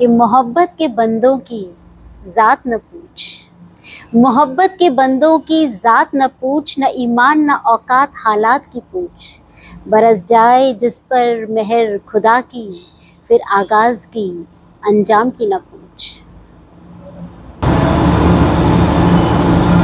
कि मोहब्बत के बंदों की ज़ात न पूछ, मोहब्बत के बंदों की ज़ात न पूछ, न ईमान न औकात हालात की पूछ। बरस जाए जिस पर मेहर खुदा की, फिर आगाज़ की अंजाम की न पूछ।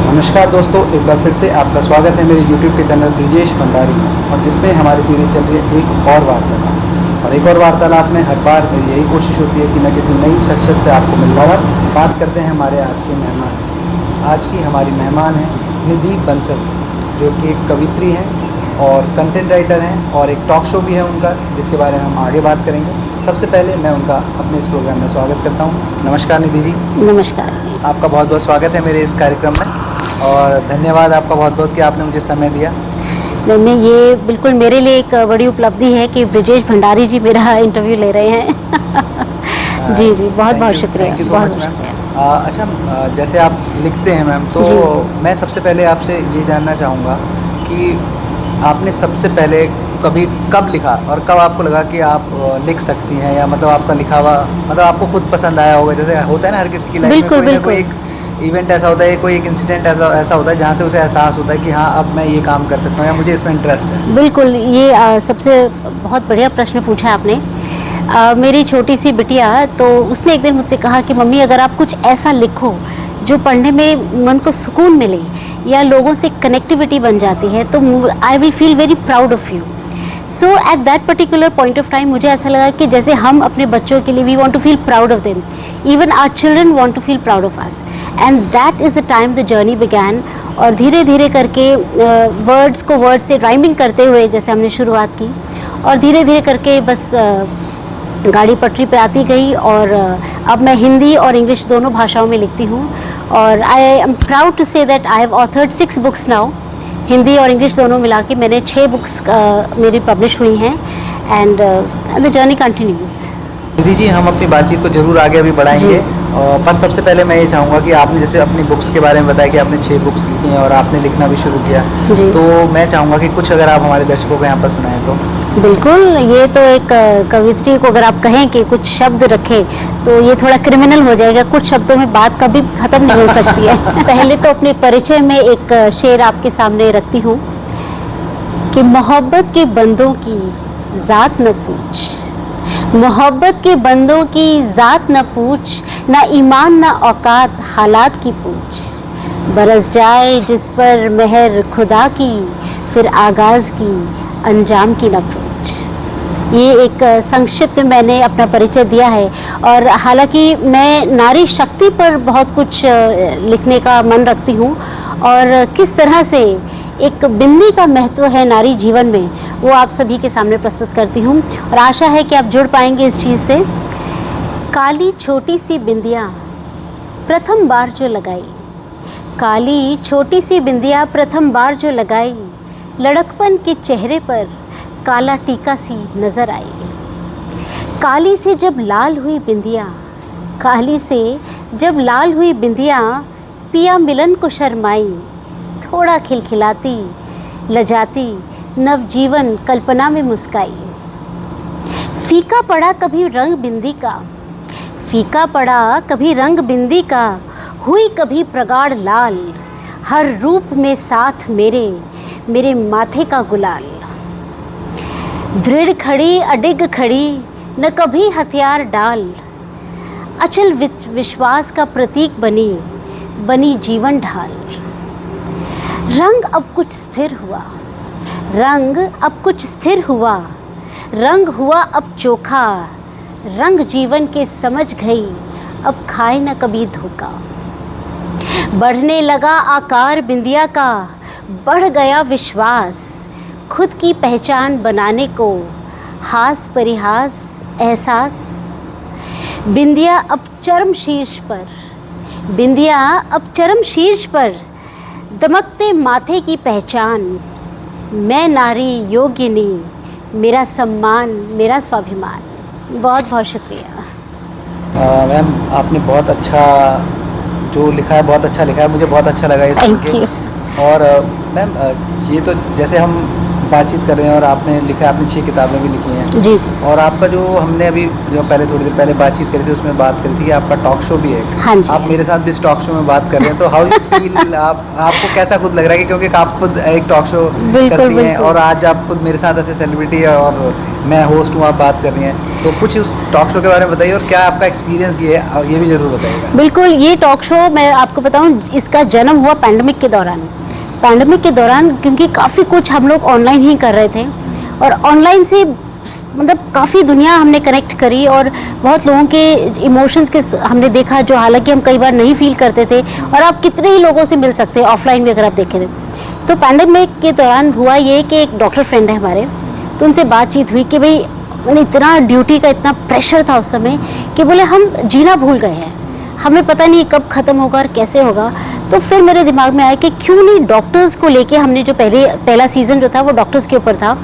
नमस्कार दोस्तों, एक बार फिर से आपका स्वागत है मेरे YouTube के चैनल ब्रिजेश भंडारी में, और जिसमें हमारी सीरीज चल रही है एक और वार्तालाप। और एक और वार्तालाप में हर बार मेरी यही कोशिश होती है कि मैं किसी नई शख्सियत से आपको मिलवाऊं। और बात करते हैं हमारे आज के मेहमान की। आज की हमारी मेहमान है निधि बंसल, जो कि एक कवित्री हैं और कंटेंट राइटर हैं, और एक टॉक शो भी है उनका, जिसके बारे में हम आगे बात करेंगे। सबसे पहले मैं उनका अपने इस प्रोग्राम में स्वागत करता हूँ। नमस्कार निधि जी। नमस्कार। आपका बहुत बहुत स्वागत है मेरे इस कार्यक्रम में, और धन्यवाद आपका बहुत बहुत कि आपने मुझे समय दिया। मैंने ये बिल्कुल मेरे लिए एक बड़ी उपलब्धि है कि ब्रिजेश भंडारी जी मेरा इंटरव्यू ले रहे हैं। जी जी, बहुत बहुत शुक्रिया। Thank you so much ma'am. अच्छा, जैसे आप लिखते हैं मैम, तो मैं सबसे पहले आपसे ये जानना चाहूँगा कि आपने सबसे पहले कब लिखा, और कब आपको लगा कि आप लिख सकती हैं, या मतलब आपका लिखा हुआ मतलब आपको खुद पसंद आया होगा। जैसे होता है ना हर किसी की लाइफ में कोई ना कोई एक इवेंट ऐसा होता है, कोई एक इंसिडेंट ऐसा होता है जहाँ से उसे एहसास होता है कि हाँ, अब मैं ये काम कर सकता हूँ, या मुझे इसमें इंटरेस्ट है। बिल्कुल, ये सबसे बहुत बढ़िया प्रश्न पूछा आपने। मेरी छोटी सी बिटिया, तो उसने एक दिन मुझसे कहा कि मम्मी, अगर आप कुछ ऐसा लिखो जो पढ़ने में मन को सुकून मिले या लोगों से कनेक्टिविटी बन जाती है, तो I will feel very proud of you. So at that particular point of time मुझे ऐसा लगा कि जैसे हम अपने बच्चों के लिए we want to feel proud of them, even our children want to feel proud of us, and that is the time the journey began. और धीरे धीरे करके वर्ड्स को वर्ड से राइमिंग करते हुए जैसे हमने शुरुआत की, और धीरे धीरे करके बस गाड़ी पटरी पे आती गई। और अब मैं हिंदी और इंग्लिश दोनों भाषाओं में लिखती हूँ, और I am proud to say that I have authored 6 books now. Hindi और इंग्लिश दोनों मिला के मैंने 6 बुक्स मेरी पब्लिश हुई हैं, and the journey continues. Nidhi ji, हम अपनी बातचीत को जरूर आगे अभी बढ़ाएंगे, पर सबसे पहले मैं ये चाहूँगा कि आपने जैसे अपनी बुक्स के बारे में बताया कि आपने 6 बुक्स लिखी हैं और आपने लिखना भी शुरू किया, तो मैं चाहूँगा कि कुछ अगर आप हमारे दर्शकों को यहाँ पर सुनाएं तो। बिल्कुल, ये तो एक कवित्री को अगर आप कहें कि कुछ शब्द रखें तो ये थोड़ा क्रिमिनल हो जाएगा। कुछ शब्दों में बात कभी ख़त्म नहीं हो सकती है। पहले तो अपने परिचय में एक शेर आपके सामने रखती हूँ कि मोहब्बत के बंदों की ज़ात न पूछ, मोहब्बत के बंदों की ज़ात न पूछ, ना ईमान न औकात हालात की पूछ। बरस जाए जिस पर मेहर खुदा की, फिर आगाज़ की अंजाम की न पूछ। ये एक संक्षिप्त में मैंने अपना परिचय दिया है। और हालांकि मैं नारी शक्ति पर बहुत कुछ लिखने का मन रखती हूँ, और किस तरह से एक बिंदी का महत्व है नारी जीवन में, वो आप सभी के सामने प्रस्तुत करती हूँ, और आशा है कि आप जुड़ पाएंगे इस चीज़ से। काली छोटी सी बिंदिया प्रथम बार जो लगाई, काली छोटी सी बिंदिया प्रथम बार जो लगाई, लड़कपन के चेहरे पर काला टीका सी नजर आई। काली से जब लाल हुई बिंदिया, काली से जब लाल हुई बिंदिया, पिया मिलन को शर्माई, थोड़ा खिलखिलाती लजाती नवजीवन कल्पना में मुस्काई। फीका पड़ा कभी रंग बिंदी का, फीका पड़ा कभी रंग बिंदी का, हुई कभी प्रगाढ़ लाल, हर रूप में साथ मेरे मेरे माथे का गुलाल। दृढ़ खड़ी अडिग खड़ी न कभी हथियार डाल, अचल विश्वास का प्रतीक बनी बनी जीवन ढाल। रंग अब कुछ स्थिर हुआ, रंग अब कुछ स्थिर हुआ, रंग हुआ अब चोखा, रंग जीवन के समझ गई, अब खाए न कभी धोखा। बढ़ने लगा आकार बिंदिया का, बढ़ गया विश्वास, खुद की पहचान बनाने को हास परिहास एहसास। बिंदिया अब चरम शीर्ष पर, बिंदिया अब चरम शीर्ष पर, दमकते माथे की पहचान, मैं नारी योगिनी, मेरा सम्मान मेरा स्वाभिमान। बहुत बहुत शुक्रिया। मैम, आपने बहुत अच्छा जो लिखा है, बहुत अच्छा लिखा है, मुझे बहुत अच्छा लगा ये सुन के। और मैम, ये तो जैसे हम बातचीत कर रहे हैं और आपने लिखा, आपने 6 किताबें भी लिखी हैं। जी। और आपका जो हमने अभी जो पहले थोड़ी देर पहले बातचीत करी थी उसमें बात करी थी कि आपका टॉक शो भी है। हाँ जी। आप मेरे साथ भी इस टॉक शो में बात कर रहे हैं, तो हाउ यू फील, आपको कैसा खुद लग रहा है कि क्योंकि आप खुद एक टॉक शो करती हैं और आज आप खुद मेरे साथ ऐसे सेलिब्रिटी है और मैं होस्ट हूँ, आप बात कर रही हैं, तो कुछ उस टॉक शो के बारे में बताइए और क्या आपका एक्सपीरियंस ये है, ये भी ज़रूर बताइएगा। बिल्कुल, ये टॉक शो मैं आपको बताऊं, इसका जन्म हुआ पैंडेमिक के दौरान। पैंडेमिक के दौरान क्योंकि काफ़ी कुछ हम लोग ऑनलाइन ही कर रहे थे और ऑनलाइन से मतलब काफ़ी दुनिया हमने कनेक्ट करी और बहुत लोगों के इमोशंस के हमने देखा जो हालांकि हम कई बार नहीं फील करते थे, और आप कितने ही लोगों से मिल सकते हैं ऑफलाइन भी अगर आप देखें। तो पैंडेमिक के दौरान हुआ ये कि एक डॉक्टर फ्रेंड है हमारे, तो उनसे बातचीत हुई कि भाई इतना ड्यूटी का इतना प्रेशर था उस समय कि बोले हम जीना भूल गए हैं, हमें पता नहीं कब ख़त्म होगा और कैसे होगा। तो फिर मेरे दिमाग में आया कि क्यों नहीं डॉक्टर्स को लेके, हमने जो पहला सीज़न जो था वो डॉक्टर्स के ऊपर था,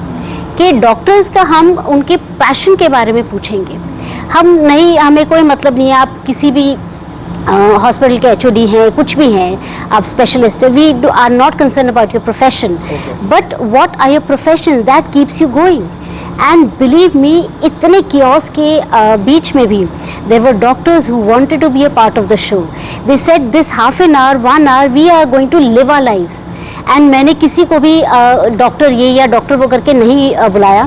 कि डॉक्टर्स का हम उनके पैशन के बारे में पूछेंगे। हम नहीं, हमें कोई मतलब नहीं है आप किसी भी हॉस्पिटल के HOD हैं, कुछ भी हैं, आप स्पेशलिस्ट है, we are not concern about your profession, but what are your profession that keeps you going. And believe me, इतने कियोस के बीच में भी there were doctors who wanted to be a part of the show. They said this half an hour, 1 hour we are going to live our lives. And मैंने किसी को भी doctor ये या डॉक्टर वो करके नहीं बुलाया,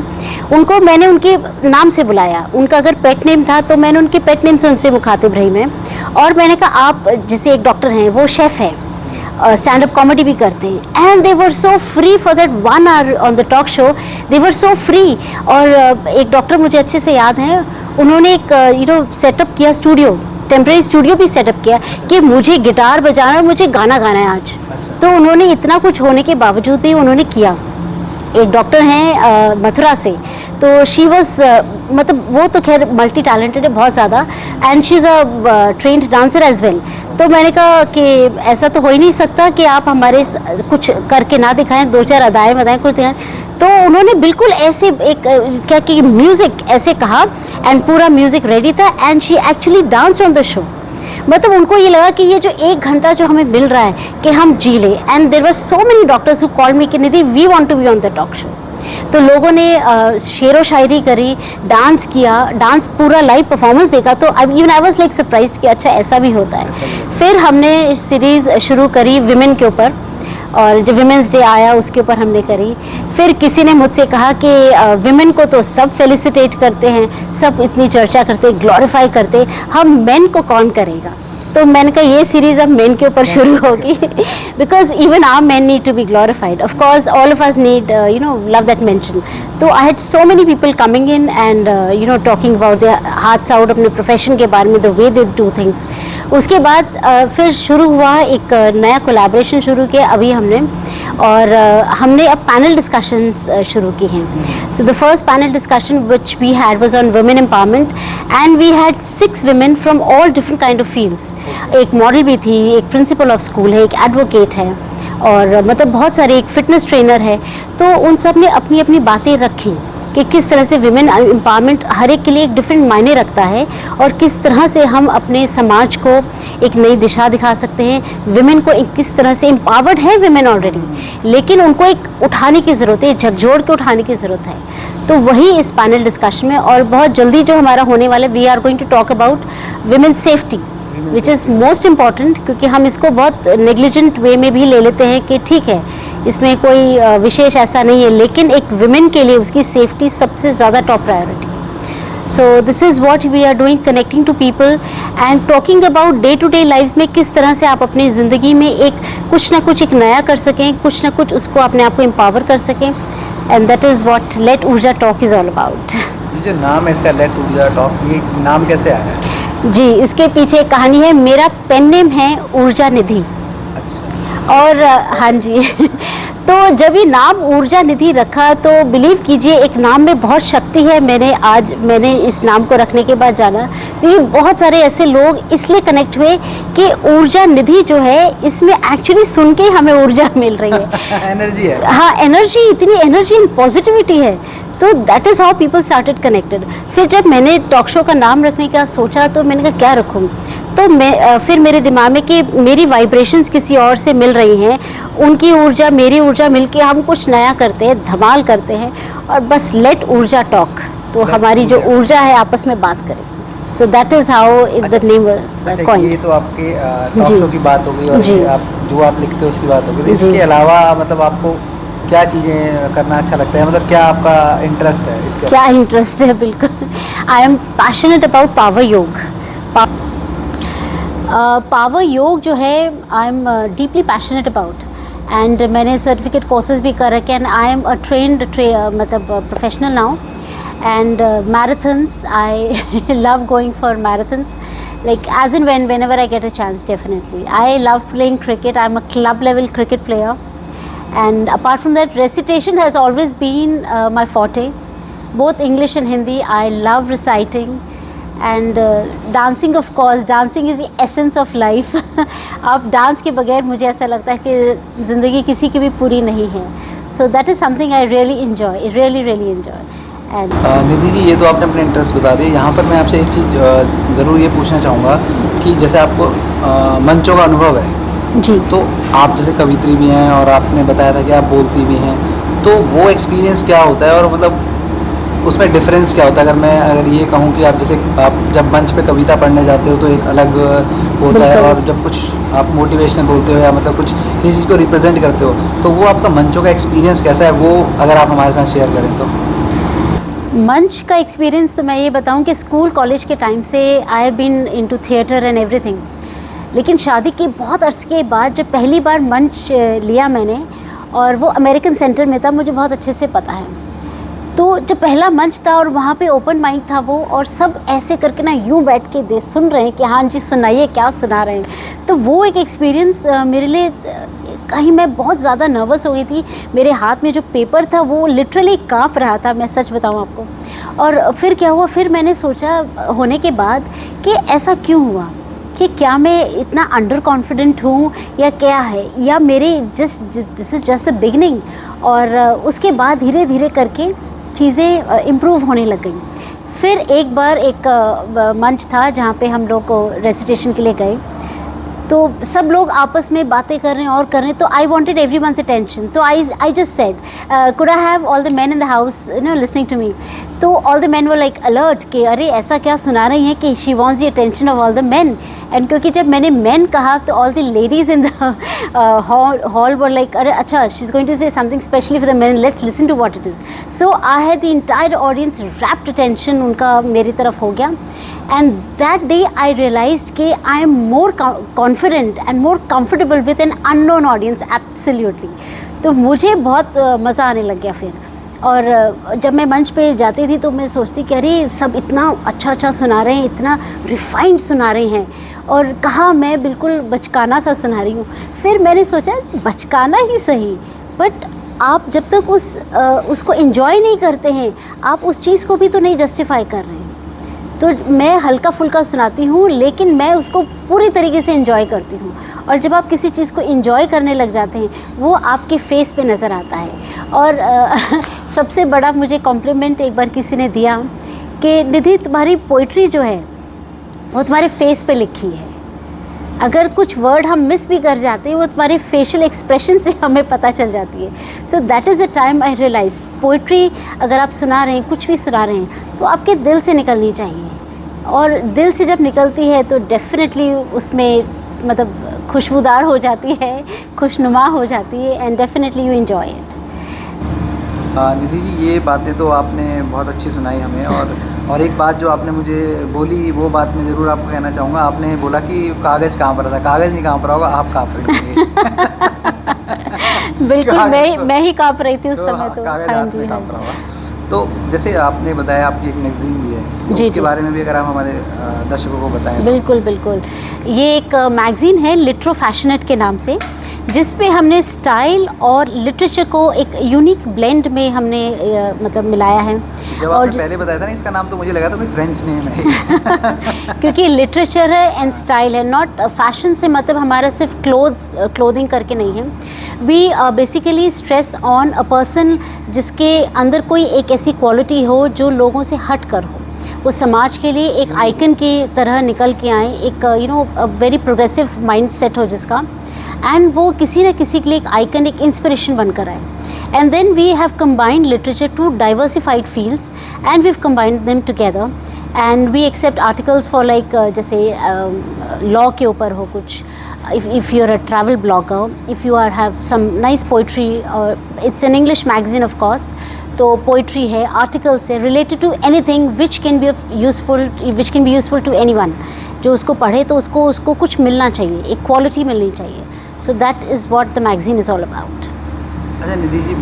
उनको मैंने उनके नाम से बुलाया। उनका अगर पेट नेम था तो मैंने उनके पेट नेम से उनसे मुखातिब रही मैं, और मैंने कहा आप जैसे एक डॉक्टर हैं, वो शेफ़ है, स्टैंड अप कॉमेडी भी करते हैं, and they were so free for that 1 hour on the talk show, they were so free. और एक डॉक्टर मुझे अच्छे से याद है, उन्होंने एक सेटअप किया स्टूडियो, टेम्परेरी स्टूडियो भी सेटअप किया कि मुझे गिटार बजाना और मुझे गाना गाना है आज। तो उन्होंने इतना कुछ होने के बावजूद भी उन्होंने किया। एक डॉक्टर हैं मथुरा से, तो शी वॉज मतलब वो तो खैर मल्टी टैलेंटेड है बहुत ज़्यादा, and she is a trained dancer as well. तो मैंने कहा कि ऐसा तो हो ही नहीं सकता कि आप हमारे कुछ करके ना दिखाएं, 2-4 अदाएँ बताएं, कुछ दिखाएं। तो उन्होंने बिल्कुल ऐसे एक क्या कि म्यूज़िक ऐसे कहा, एंड पूरा म्यूज़िक रेडी था, and she actually danced on the show. मतलब उनको ये लगा कि ये जो 1 घंटा जो हमें मिल रहा है कि हम जी ले, and there were so many doctors who called me कि Nidhi we want to be on the talk show. तो लोगों ने शेरो शायरी करी, डांस किया, डांस पूरा लाइव परफॉर्मेंस देखा, तो even I was like surprised कि अच्छा ऐसा भी होता है। फिर हमने सीरीज़ शुरू करी विमेन के ऊपर, और जब विमेंस डे आया उसके ऊपर हमने करी। फिर किसी ने मुझसे कहा कि विमेन को तो सब फेलिसिटेट करते हैं, सब इतनी चर्चा करते, ग्लोरीफाई करते, हम मेन को कौन करेगा। तो मैंने कहा ये सीरीज़ अब मेन के ऊपर शुरू होगी, because even our men need to be glorified, of course all of us need love that mention. तो I had so many people coming in and talking about their hearts out, अपने profession के बारे में, the way they do things. उसके बाद फिर शुरू हुआ एक नया कोलैबोरेशन शुरू किया अभी हमने, और हमने अब पैनल डिस्कशंस शुरू की हैं। So the first panel discussion which we had was on women empowerment, and we had 6 women from all different kind of fields. एक मॉडल भी थी, एक प्रिंसिपल ऑफ स्कूल है, एक एडवोकेट है, और मतलब बहुत सारे, एक फिटनेस ट्रेनर है। तो उन सब ने अपनी अपनी बातें रखी कि किस तरह से विमेन एम्पावरमेंट हर एक के लिए एक डिफरेंट मायने रखता है, और किस तरह से हम अपने समाज को एक नई दिशा दिखा सकते हैं। विमेन को एक किस तरह से एम्पावर्ड है विमेन ऑलरेडी, लेकिन उनको एक उठाने की ज़रूरत है, झकझोर के उठाने की ज़रूरत है। तो वही इस पैनल डिस्कशन में, और बहुत जल्दी जो हमारा होने वाला, we are going to talk about women safety, which is most important, क्योंकि हम इसको बहुत नेग्लिजेंट वे में भी ले लेते हैं कि ठीक है इसमें कोई विशेष ऐसा नहीं है, लेकिन एक विमेन के लिए उसकी सेफ्टी सबसे ज़्यादा टॉप प्रायोरिटी है। So this is what we are doing, connecting to people and talking about day to day life में किस तरह से आप अपनी ज़िंदगी में एक कुछ ना कुछ एक नया कर सकें, कुछ ना कुछ उसको अपने आप को एम्पावर कर सकें, and that is what let Urja talk is all about. ये जो नाम है इसका, लेट ऊर्जा टॉक, ये नाम कैसे आया है? जी, इसके पीछे एक कहानी है। मेरा पेन नेम है ऊर्जा निधि। अच्छा। और हाँ जी तो जब ये नाम ऊर्जा निधि रखा तो बिलीव कीजिए एक नाम में बहुत शक्ति है। मैंने इस नाम को रखने के बाद जाना कि बहुत सारे ऐसे लोग इसलिए कनेक्ट हुए कि ऊर्जा निधि जो है इसमें एक्चुअली सुन के हमें ऊर्जा मिल रही है एनर्जी है। हाँ, एनर्जी, इतनी एनर्जी एंड पॉजिटिविटी है। तो that is how people started connected. फिर जब मैंने टॉक शो का नाम रखने का सोचा तो मैंने कहा क्या रखूँ, तो मैं फिर मेरे दिमाग में कि मेरी वाइब्रेशंस किसी और से मिल रही हैं, उनकी ऊर्जा मेरी ऊर्जा मिलके हम कुछ नया करते हैं, धमाल करते हैं, और बस लेट ऊर्जा टॉक, तो Let हमारी जो ऊर्जा। ऊर्जा है आपस में बात करें। सो that is how the name was अच्छा, कॉइन्ड। ये तो आपके टॉक जी। शो की बात हो गई, और जी। ये आप जो आप लिखते हो उसकी बात हो गई। तो जी। इसके अलावा मतलब आपको क्या चीज़ें करना अच्छा लगता है, मतलब क्या आपका इंटरेस्ट है इसके? क्या इंटरेस्ट है, बिल्कुल। I am passionate about power yoga. Power yoga जो है I am deeply passionate about, and मैंने सर्टिफिकेट कोर्सेज भी कर रखे, and I am a trained मतलब professional now, and marathons, I love going for marathons, like as and whenever I get a chance. Definitely I love playing cricket. I'm a club level cricket player, and apart from that, recitation has always been my forte, both English and Hindi. I love reciting, and dancing, of course. Dancing is the essence of life. अब dance के बगैर मुझे ऐसा लगता है कि ज़िंदगी किसी की भी पूरी नहीं है. So that is something I really enjoy, really enjoy. And निधि जी, ये तो आपने अपने इंटरेस्ट बता दिए। यहाँ पर मैं आपसे एक चीज़ ज़रूर ये पूछना चाहूँगा कि जैसे आपको मंचों का अनुभव है, जी, तो आप जैसे कवित्री भी हैं और आपने बताया था कि आप बोलती भी हैं, तो वो एक्सपीरियंस क्या होता है, और मतलब उसमें डिफरेंस क्या होता है? अगर ये कहूँ कि आप जैसे आप जब मंच पे कविता पढ़ने जाते हो तो एक अलग होता है, बिल्कुल। और जब कुछ आप मोटिवेशनल बोलते हो या मतलब कुछ किसी चीज़ को रिप्रेजेंट करते हो, तो वो आपका मंचों का एक्सपीरियंस कैसा है, वो अगर आप हमारे साथ शेयर करें तो। मंच का एक्सपीरियंस तो मैं ये बताऊं कि स्कूल कॉलेज के टाइम से I have been into theatre and everything, लेकिन शादी के बहुत अरसे के बाद जब पहली बार मंच लिया मैंने, और वो अमेरिकन सेंटर में था, मुझे बहुत अच्छे से पता है। तो जब पहला मंच था और वहाँ पे ओपन माइक था वो, और सब ऐसे करके ना यूँ बैठ के सुन रहे हैं कि हाँ जी सुनाइए क्या सुना रहे हैं, तो वो एक एक्सपीरियंस मेरे लिए कहीं मैं बहुत ज़्यादा नर्वस हो गई थी। मेरे हाथ में जो पेपर था वो लिटरली काँप रहा था, मैं सच बताऊँ आपको। और फिर क्या हुआ, फिर मैंने सोचा होने के बाद कि ऐसा क्यों हुआ, कि क्या मैं इतना अंडर कॉन्फिडेंट हूँ या क्या है, या मेरे this is just the beginning. और उसके बाद धीरे धीरे करके चीज़ें इम्प्रूव होने लग गई। फिर एक बार एक मंच था जहाँ पे हम लोग को रेसिटेशन के लिए गए, तो सब लोग आपस में बातें कर रहे हैं और कर रहे हैं, तो I wanted everyone's attention, तो I just said could I have all the men in the house listening to me. तो all the men were like alert कि अरे ऐसा क्या सुना रही हैं कि she wants the attention of all the men. And क्योंकि जब मैंने मैन कहा तो all the ladies in the hall were like अरे अच्छा शी इज़ गोइंग टू से something specially for the man, let's listen to what it is. So I had the entire audience rapt attention उनका मेरी तरफ हो गया। And that day I realized कि I am more confident and more comfortable with an unknown audience, absolutely। तो मुझे बहुत मज़ा आने लग गया फिर। और जब मैं मंच पे जाती थी तो मैं सोचती कि अरे सब इतना अच्छा सुना रहे हैं, इतना रिफाइंड सुना रहे हैं, और कहाँ मैं बिल्कुल बचकाना सा सुना रही हूँ। फिर मैंने सोचा बचकाना ही सही, बट आप जब तक उसको एंजॉय नहीं करते हैं, आप उस चीज़ को भी तो नहीं जस्टिफाई कर रहे हैं। तो मैं हल्का फुल्का सुनाती हूँ, लेकिन मैं उसको पूरी तरीके से एंजॉय करती हूँ। और जब आप किसी चीज़ को एंजॉय करने लग जाते हैं, वो आपके फेस पे नज़र आता है। और सबसे बड़ा मुझे कॉम्प्लीमेंट एक बार किसी ने दिया कि निधि तुम्हारी पोइट्री जो है वो तुम्हारे फेस पे लिखी है, अगर कुछ वर्ड हम मिस भी कर जाते हैं वो तुम्हारे फेशियल एक्सप्रेशन से हमें पता चल जाती है। So that is the time I realise poetry अगर आप सुना रहे हैं, कुछ भी सुना रहे हैं, तो आपके दिल से निकलनी चाहिए, और दिल से जब निकलती है तो डेफिनेटली उसमें मतलब खुशबूदार हो जाती है, खुशनुमा हो जाती है, and definitely you enjoy it. Nidhi ji, ये बातें तो आपने बहुत अच्छी सुनाई हमें, और एक बात जो आपने मुझे बोली वो बात मैं ज़रूर आपको कहना चाहूँगा। आपने बोला कि कागज़ काँप रहा था, कागज़ नहीं काँप रहा होगा, आप काँप रही थी। बिल्कुल मैं ही काँप रही थी उस समय। तो कागज़ हाँ हाथ में जी, काँप रहा होगा। तो जैसे आपने बताया आपकी एक मैगज़ीन भी है, तो जी, उसके जी। बारे में भी अगर आप हमारे दर्शकों को बताएं। बिल्कुल बिल्कुल, ये एक मैगज़ीन है लिटरो फैशनेट के नाम से, जिस पे हमने स्टाइल और लिटरेचर को एक यूनिक ब्लेंड में हमने मतलब मिलाया है। जब और आपने पहले बताया था ना इसका नाम, तो मुझे लगा था कोई फ्रेंच नेम है। क्योंकि लिटरेचर है एंड स्टाइल है, नॉट फैशन से मतलब हमारा सिर्फ क्लोथिंग करके नहीं है। We basically stress on a person जिसके अंदर कोई एक ऐसी क्वालिटी हो जो लोगों से हट कर हो। वो समाज के लिए एक आइकन की तरह निकल के आए, एक वेरी प्रोग्रेसिव माइंड सेट हो जिसका, एंड वो किसी न किसी के लिए एक आइकन, एक इंस्पिरेशन बनकर आए. And then we have combined literature to diversified fields and we have combined them together. And we accept articles for like जैसे लॉ के ऊपर हो कुछ, if you're a travel blogger, if you are have some nice poetry, it's an English magazine of course, तो poetry है, articles है related to anything which can be useful to anyone. जो उसको पढ़े तो उसको कुछ मिलना चाहिए, एक क्वालिटी मिलनी चाहिए. सो that is what the magazine is all about. अच्छा निधि जी,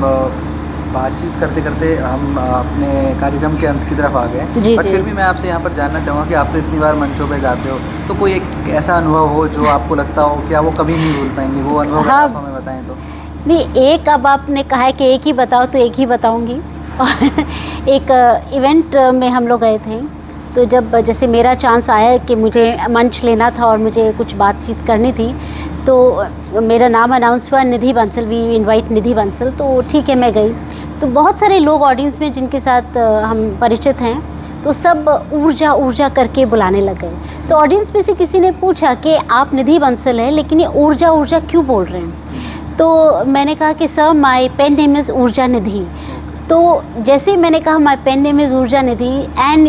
बातचीत करते करते हम अपने कार्यक्रम के अंत की तरफ आ गए, पर फिर भी मैं आपसे यहाँ पर जानना चाहूँगा कि आप तो इतनी बार मंचों पे गाते हो, तो कोई एक ऐसा अनुभव हो जो आपको लगता हो कि आप वो कभी नहीं भूल पाएंगे, वो अनुभव आप हमें बताएं तो. नहीं, एक, अब आपने कहा है कि एक ही बताओ तो एक ही बताऊंगी. और एक इवेंट में हम लोग गए थे, तो जब जैसे मेरा चांस आया कि मुझे मंच लेना था और मुझे कुछ बातचीत करनी थी, तो मेरा नाम अनाउंस हुआ, निधि बंसल, वी इनवाइट निधि बंसल. तो ठीक है, मैं गई. तो बहुत सारे लोग ऑडियंस में जिनके साथ हम परिचित हैं, तो सब ऊर्जा ऊर्जा करके बुलाने लग गए. तो ऑडियंस में से किसी ने पूछा कि आप निधि बंसल हैं, लेकिन ये ऊर्जा ऊर्जा क्यों बोल रहे हैं. तो मैंने कहा कि sir, my pen name is Urja Nidhi. तो जैसे मैंने कहा my pen name is Urja Nidhi, and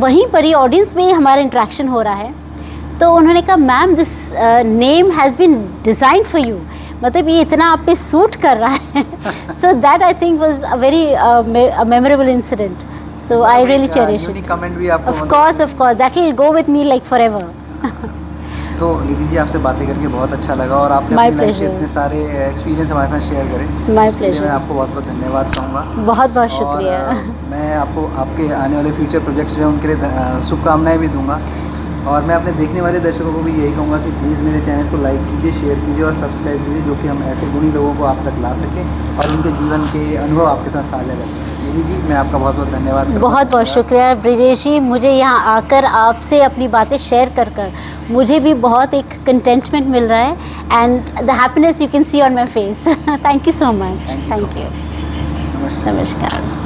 वहीं पर ही ऑडियंस में ही हमारा इंटरेक्शन हो रहा है. तो उन्होंने कहा ma'am, this name has been designed for you, मतलब ये इतना आप पे सूट कर रहा है. So that I think was a very memorable incident. So I really cherish it. Comment भी आपको, of course that will go with me like forever. तो निधि जी, आपसे बातें करके बहुत अच्छा लगा और आपने अपनी लाइफ के इतने सारे एक्सपीरियंस हमारे साथ शेयर करे. My pleasure. मैं आपको बहुत बहुत धन्यवाद कहूँगा. बहुत बहुत शुक्रिया. मैं आपको आपके आने वाले फ्यूचर प्रोजेक्ट्स जो हैं उनके लिए शुभकामनाएं भी दूंगा. और मैं अपने देखने वाले दर्शकों को भी यही कहूँगा कि प्लीज़ मेरे चैनल को लाइक कीजिए, शेयर कीजिए और सब्सक्राइब कीजिए, जो कि हम ऐसे गुणी लोगों को आप तक ला सकें और उनके जीवन के अनुभव आपके साथ साझा करें. निधि जी, मैं आपका बहुत बहुत धन्यवाद करता हूँ. बहुत बहुत शुक्रिया ब्रिजेश जी. मुझे यहाँ आकर आपसे अपनी बातें शेयर कर मुझे भी बहुत एक कंटेंटमेंट मिल रहा है, and the happiness you can see on my face. Thank you so much. Thank you. नमस्कार. नमस्कार.